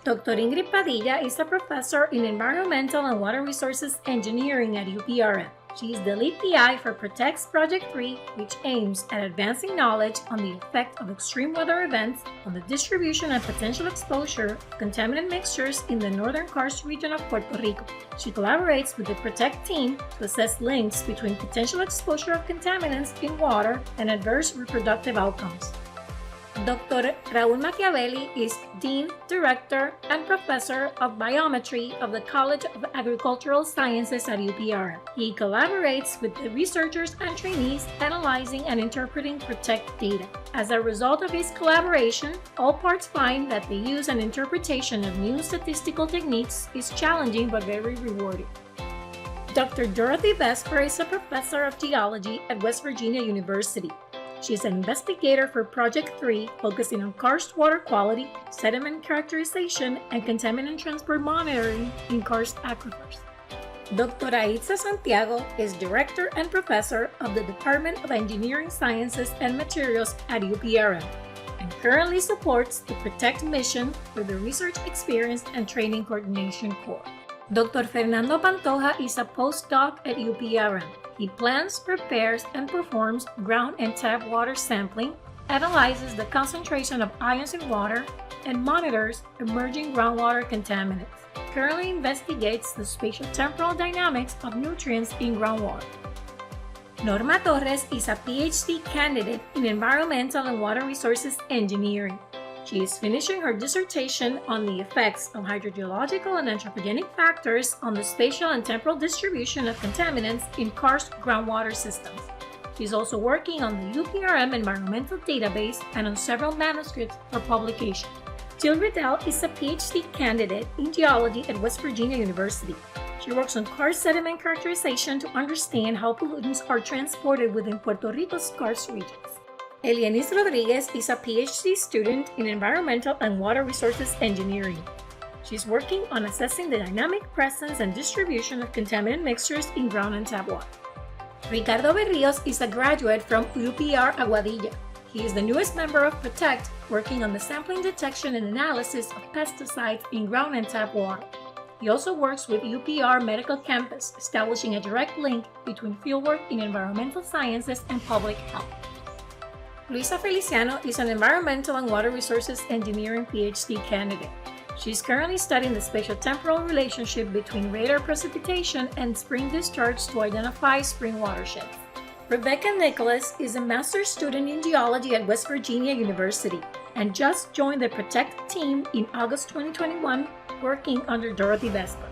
Dr. Ingrid Padilla is a professor in Environmental and Water Resources Engineering at UPRN. She is the lead PI for PROTECT's Project 3, which aims at advancing knowledge on the effect of extreme weather events on the distribution and potential exposure of contaminant mixtures in the northern karst region of Puerto Rico. She collaborates with the PROTECT team to assess links between potential exposure of contaminants in water and adverse reproductive outcomes. Dr. Raúl Machiavelli is Dean, Director, and Professor of Biometry of the College of Agricultural Sciences at UPRN. He collaborates with the researchers and trainees analyzing and interpreting PROTECT data. As a result of his collaboration, all parts find that the use and interpretation of new statistical techniques is challenging but very rewarding. Dr. Dorothy Vesper is a professor of geology at West Virginia University. She is an investigator for Project 3, focusing on karst water quality, sediment characterization, and contaminant transport monitoring in karst aquifers. Dr. Aitza Santiago is Director and Professor of the Department of Engineering Sciences and Materials at UPRN, and currently supports the PROTECT mission for the Research Experience and Training Coordination Corps. Dr. Fernando Pantoja is a postdoc at UPRN. He plans, prepares, and performs ground and tap water sampling, analyzes the concentration of ions in water, and monitors emerging groundwater contaminants. Currently investigates the spatial-temporal dynamics of nutrients in groundwater. Norma Torres is a PhD candidate in Environmental and Water Resources Engineering. She is finishing her dissertation on the effects of hydrogeological and anthropogenic factors on the spatial and temporal distribution of contaminants in karst groundwater systems. She is also working on the UPRM environmental database and on several manuscripts for publication. Jill RIDDELL is a PhD candidate in geology at West Virginia University. She works on karst sediment characterization to understand how pollutants are transported within Puerto Rico's karst regions. ELIENISSE Rodriguez is a PhD student in Environmental and Water Resources Engineering. She's working on assessing the dynamic presence and distribution of contaminant mixtures in ground and tap water. RICARDO BERRIOS is a graduate from UPR Aguadilla. He is the newest member of PROTECT, working on the sampling detection and analysis of pesticides in ground and tap water. He also works with UPR Medical Campus, establishing a direct link between fieldwork in environmental sciences and public health. LUISA Feliciano is an Environmental and Water Resources Engineering PhD candidate. She is currently studying the spatial-temporal relationship between radar precipitation and spring discharge to identify spring watersheds. Rebekah Nicholas is a master's student in geology at West Virginia University and just joined the PROTECT team in August 2021, working under Dorothy Vesper.